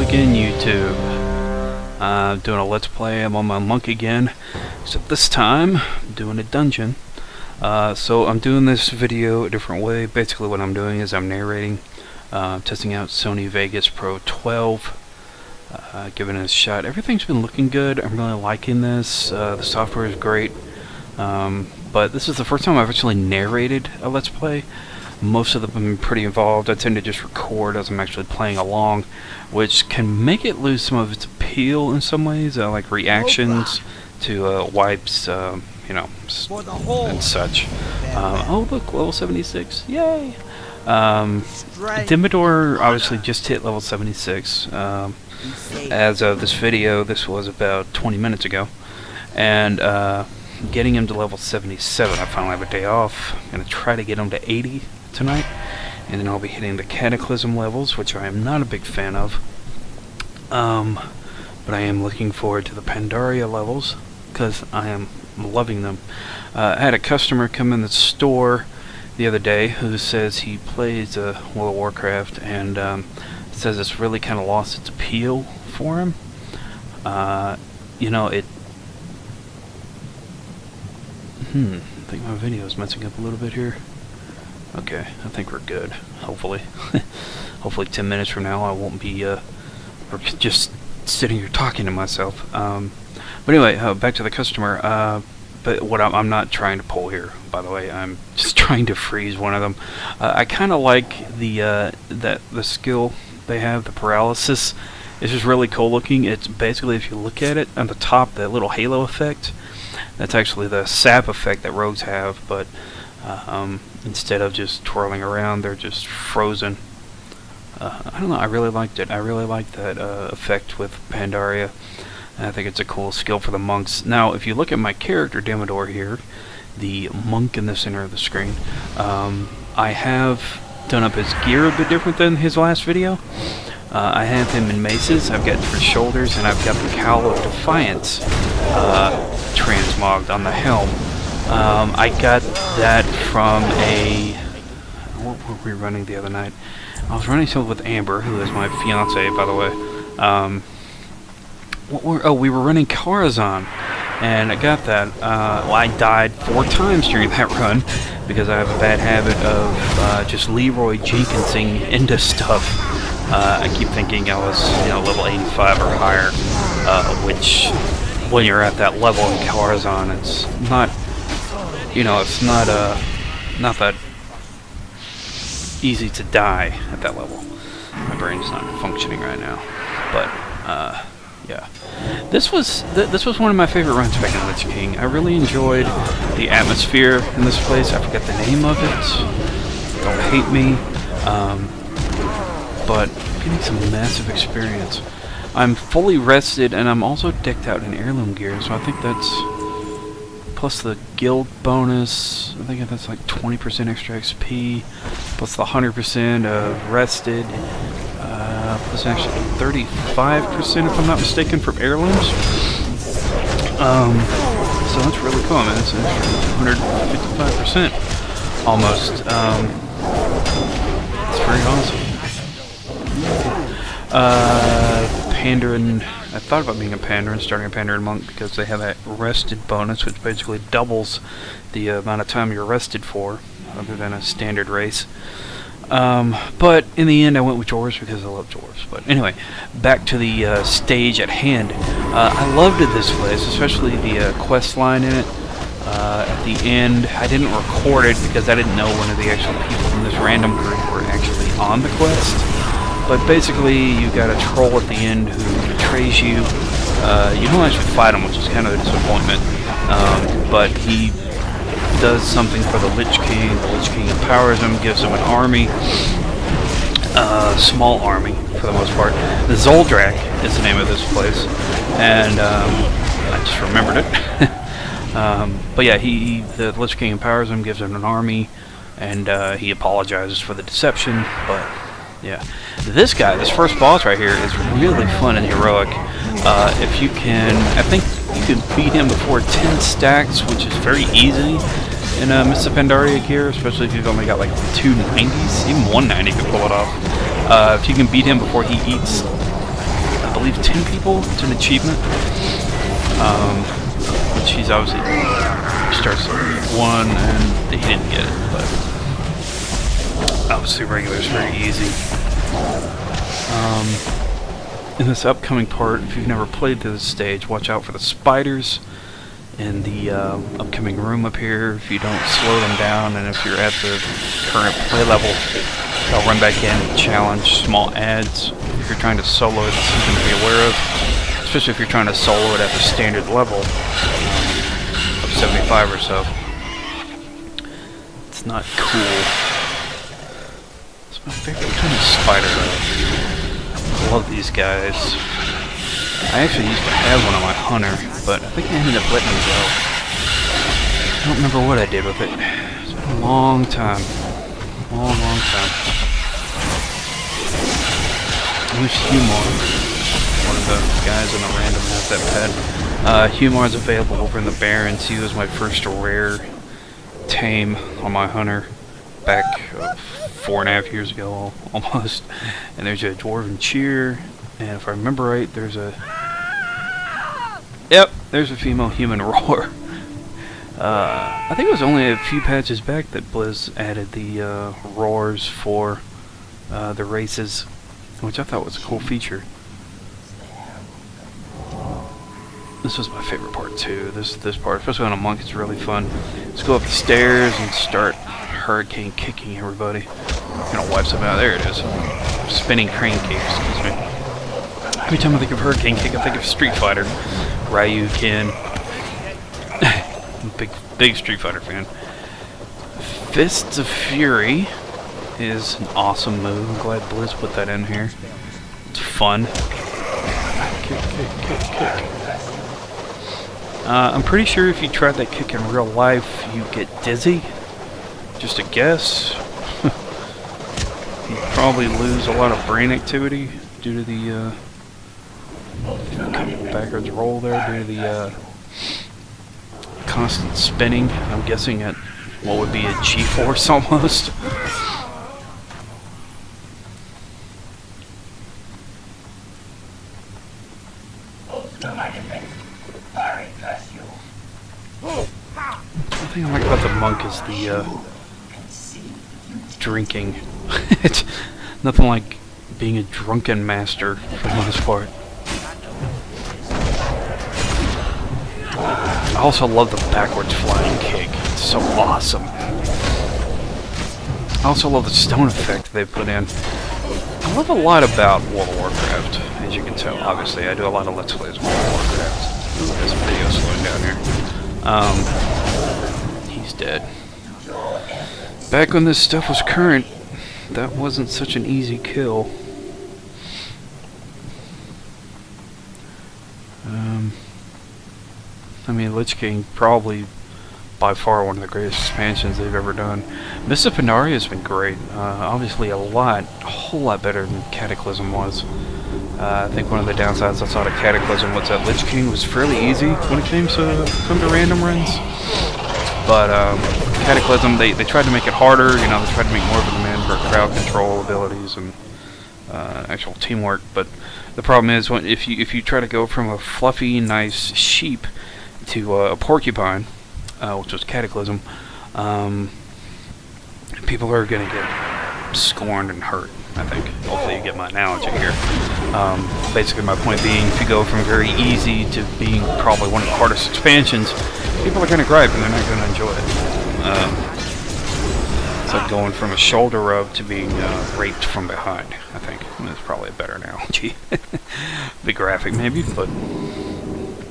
again, YouTube. Doing a let's play. I'm on my monk again, except this time I'm doing a dungeon. So I'm doing this video a different way. Basically what I'm doing is I'm narrating, testing out Sony Vegas Pro 12, giving it a shot. Everything's been looking good. I'm really liking this. The software is great, but this is the first time I've actually narrated a let's play. Most of them have been pretty involved. I tend to just record as I'm actually playing along, which can make it lose some of its appeal in some ways, like reactions to wipes, you know, and such. Oh look, level 76, yay! Dimmador obviously just hit level 76. As of this video, this was about 20 minutes ago, and getting him to level 77, I finally have a day off. I'm going to try to get him to 80 tonight, and then I'll be hitting the Cataclysm levels, which I am not a big fan of. But I am looking forward to the Pandaria levels, because I am loving them. I had a customer come in the store the other day who says he plays World of Warcraft, and says it's really kind of lost its appeal for him. You know, I think my video is messing up a little bit here. Okay, I think we're good. Hopefully. Hopefully 10 minutes from now I won't be just sitting here talking to myself. But anyway, back to the customer. But what I'm not trying to pull here, by the way. I'm just trying to freeze one of them. I kind of like the skill they have, the paralysis. It's just really cool looking. It's basically, if you look at it on the top, that little halo effect. That's actually the sap effect that rogues have, but instead of just twirling around, they're just frozen. I don't know, I really liked it. I really liked that effect with Pandaria. I think it's a cool skill for the monks. Now, if you look at my character, Dimmador here, the monk in the center of the screen, I have done up his gear a bit different than his last video. I have him in maces, I've got different shoulders, and I've got the Cowl of Defiance transmogged on the helm. I got that from what were we running the other night? I was running something with Amber, who is my fiance, by the way. We were running Karazhan, and I got that. Well, I died 4 times during that run, because I have a bad habit of just Leroy Jenkinsing into stuff. I keep thinking I was, level 85 or higher, which, when you're at that level in Karazhan, it's not, it's not that easy to die at that level. My brain's not functioning right now, but yeah. This was one of my favorite runs back in Lich King. I really enjoyed the atmosphere in this place. I forget the name of it. Don't hate me. But getting some massive experience. I'm fully rested, and I'm also decked out in heirloom gear, so I think that's plus the guild bonus. I think that's like 20% extra XP, plus the 100% of rested, plus actually 35% if I'm not mistaken from heirlooms. So that's really cool, man. It's 155% almost. It's very awesome. Pandarin. I thought about being a Pandarin, starting a Pandarin monk, because they have that rested bonus, which basically doubles the amount of time you're rested for, other than a standard race. But in the end, I went with dwarves because I love dwarves. But anyway, back to the stage at hand. I loved this place, especially the quest line in it. At the end, I didn't record it because I didn't know one of the actual people in this random group were actually on the quest. But basically, you got a troll at the end who betrays you. You don't actually fight him, which is kind of a disappointment. But he does something for the Lich King. The Lich King empowers him, gives him an army. Small army, for the most part. The Zul'Drak is the name of this place. And I just remembered it. But yeah, the Lich King empowers him, gives him an army, and he apologizes for the deception, but yeah. This guy, this first boss right here, is really fun and heroic. If you can, I think you can beat him before 10 stacks, which is very easy in Mr. Pandaria gear, especially if you've only got like 290s, even 190 could pull it off. If you can beat him before he eats I believe 10 people. It's an achievement. Which he's obviously starts at 1 and he didn't get it, but obviously regular is very easy. In this upcoming part, if you've never played through this stage, watch out for the spiders in the upcoming room up here. If you don't slow them down, and if you're at the current play level, they'll run back in and challenge small ads. If you're trying to solo it, it's something to be aware of, especially if you're trying to solo it at the standard level of 75 or so. It's not cool. It's my favorite kind of spider though. I love these guys. I actually used to have one on my hunter, but I think I ended up letting him go. I don't remember what I did with it. It's been a long time. Long time. There's Humor. One of the guys in the random has that pet. Humor is available over in the Barrens. He was my first rare tame on my hunter back 4.5 years ago, almost. And there's a Dwarven Cheer, and if I remember right, there's a... Yep, there's a female human roar. I think it was only a few patches back that Blizz added the roars for the races, which I thought was a cool feature. This was my favorite part too. This part, especially on a monk, is really fun. Let's go up the stairs and start hurricane kicking everybody. I'm gonna wipe some out. There it is. Spinning crane kick, excuse me. Every time I think of hurricane kick, I think of Street Fighter. Ryu, Ken. Big Street Fighter fan. Fists of Fury is an awesome move. I'm glad Blizz put that in here. It's fun. Kick. I'm pretty sure if you tried that kick in real life, you get dizzy. Just a guess. You'd probably lose a lot of brain activity due to the backwards roll there, due to the constant spinning. I'm guessing at what would be a G-force almost. The thing I like about the monk is the drinking. It's nothing like being a drunken master for the most part. I also love the backwards flying kick. It's so awesome. I also love the stone effect they put in. I love a lot about World of Warcraft, as you can tell. Obviously, I do a lot of Let's Plays of World of Warcraft. Ooh, there's a video slowing down here. He's dead. Back when this stuff was current, that wasn't such an easy kill. I mean, Lich King, probably by far one of the greatest expansions they've ever done. Mists of Pandaria has been great. Obviously a whole lot better than Cataclysm was. I think one of the downsides I saw to Cataclysm was that Lich King was fairly easy when it came to random runs. But Cataclysm, they tried to make it harder. You know, they tried to make more of a demand for crowd control abilities and actual teamwork. But the problem is, if you try to go from a fluffy, nice sheep to a porcupine, which was Cataclysm, people are going to get scorned and hurt, I think. Hopefully you get my analogy here. Basically my point being, if you go from very easy to being probably one of the hardest expansions, people are going to gripe and they're not going to enjoy it. It's like going from a shoulder rub to being raped from behind, I think. That's probably a better analogy. Bit graphic maybe, but,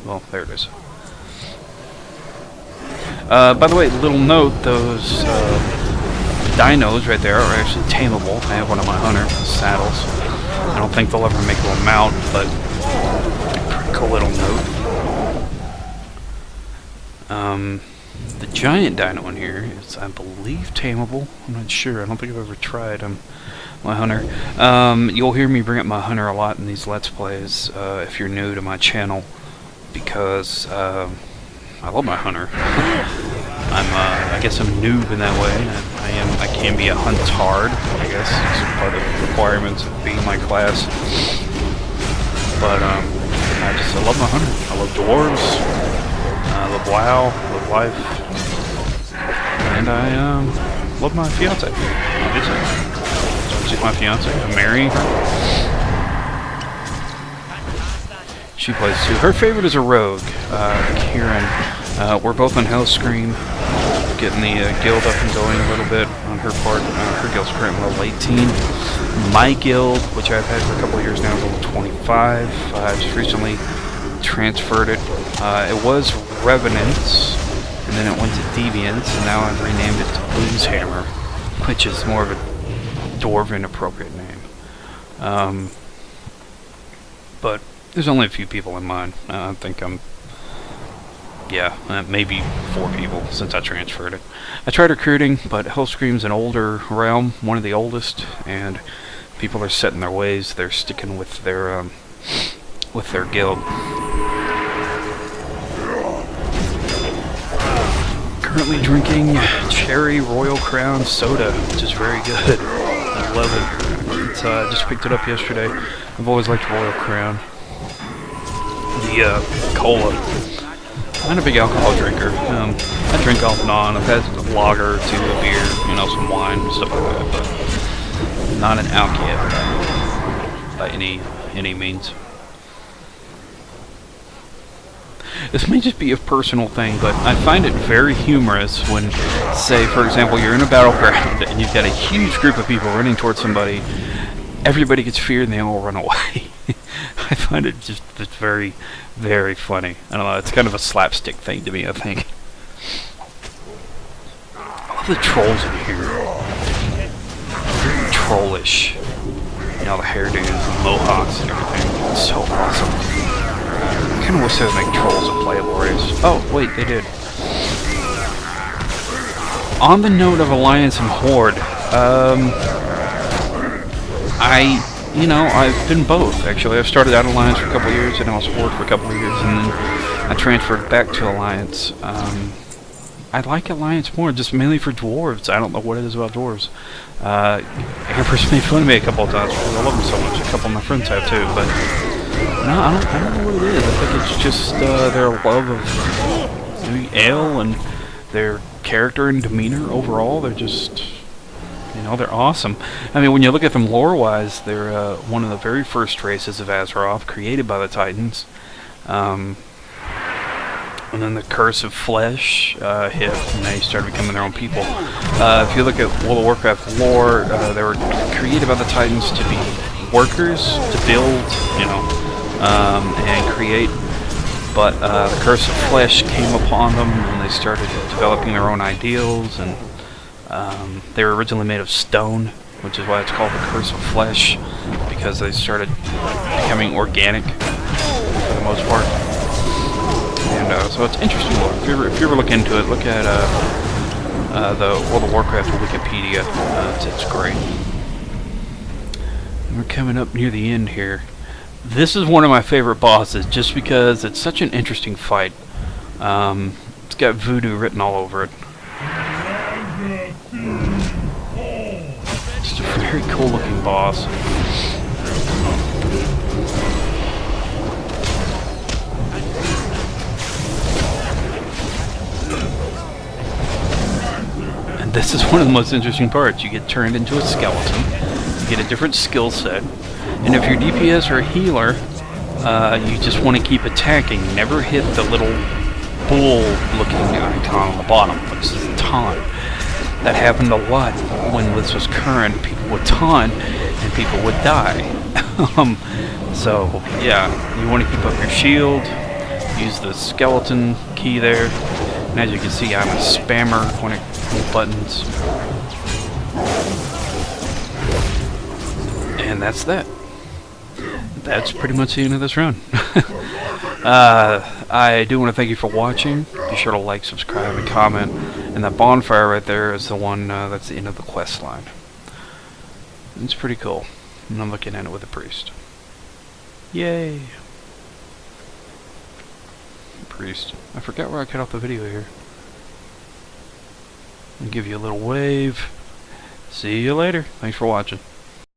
well, there it is. By the way, little note, those dinos right there are actually tameable. I have one on my hunter, saddles. I don't think they'll ever make them mount, but pretty cool little note. The giant dino in here is, I believe, tameable. I'm not sure. I don't think I've ever tried my hunter. You'll hear me bring up my hunter a lot in these Let's Plays if you're new to my channel, because I love my hunter. I guess I'm a noob in that way. I can be a huntard, I guess. It's part of the requirements of being my class. But I love my hunter. I love dwarves. I love WoW. I love life. And I love my fiance. Obviously, so she's my fiance. I'm marrying her. She plays too. Her favorite is a rogue, Kieran. We're both on Hellscream, getting the guild up and going a little bit on her part. Her guild's currently level 18. My guild, which I've had for a couple of years now, is level 25. I just recently transferred it. It was Revenants, and then it went to Deviants, and now I've renamed it to Blueshammer, which is more of a Dwarven appropriate name. But there's only a few people in mine. I think I'm, maybe 4 people since I transferred it. I tried recruiting, but Hellscream's an older realm, one of the oldest, and people are set in their ways. They're sticking with their guild. Currently drinking Cherry Royal Crown soda, which is very good. I love it. It's, I just picked it up yesterday. I've always liked Royal Crown. The cola. I'm not a big alcohol drinker. I drink off and on. I've had a lager or 2, a beer, some wine and stuff like that, but not an alk yet by any means. This may just be a personal thing, but I find it very humorous when, say, for example, you're in a battleground and you've got a huge group of people running towards somebody. Everybody gets feared and they all run away. I find it it's very, very funny. I don't know, it's kind of a slapstick thing to me, I think. I love the trolls in here. Very trollish. The hairdos and mohawks and everything. It's so awesome. I kind of wish they would make trolls a playable race. Oh, wait, they did. On the note of Alliance and Horde, I've been both, actually. I've started out Alliance for a couple of years, and I was Horde for a couple of years, and then I transferred back to Alliance. I like Alliance more, just mainly for dwarves. I don't know what it is about dwarves. Amber's made fun of me a couple of times because I love them so much. A couple of my friends have too, but no, I don't know what it is. I think it's just their love of ale and their character and demeanor overall. They're just... they're awesome. I mean, when you look at them lore-wise, they're one of the very first races of Azeroth, created by the Titans. And then the Curse of Flesh hit, and they started becoming their own people. If you look at World of Warcraft lore, they were created by the Titans to be workers, to build, and create. But the Curse of Flesh came upon them, and they started developing their own ideals, and they were originally made of stone, which is why it's called the Curse of Flesh, because they started becoming organic for the most part. And so it's interesting lore. If you ever look into it, look at the World of Warcraft Wikipedia. It's great. We're coming up near the end here. This is one of my favorite bosses, just because it's such an interesting fight. It's got voodoo written all over it. It's a very cool looking boss. And this is one of the most interesting parts. You get turned into a skeleton, you get a different skill set, and if you're DPS or a healer, you just want to keep attacking. Never hit the little bull looking icon on the bottom, which is a taunt. That happened a lot when this was current. People would taunt and people would die. So yeah, you want to keep up your shield, use the skeleton key there, and as you can see, I'm a spammer when it comes buttons. And that's that. That's pretty much the end of this run. I do want to thank you for watching. Be sure to like, subscribe, and comment. And that bonfire right there is the one that's the end of the quest line. It's pretty cool. And I'm looking at it with a priest. Yay! Priest. I forgot where I cut off the video here. I'll give you a little wave. See you later. Thanks for watching.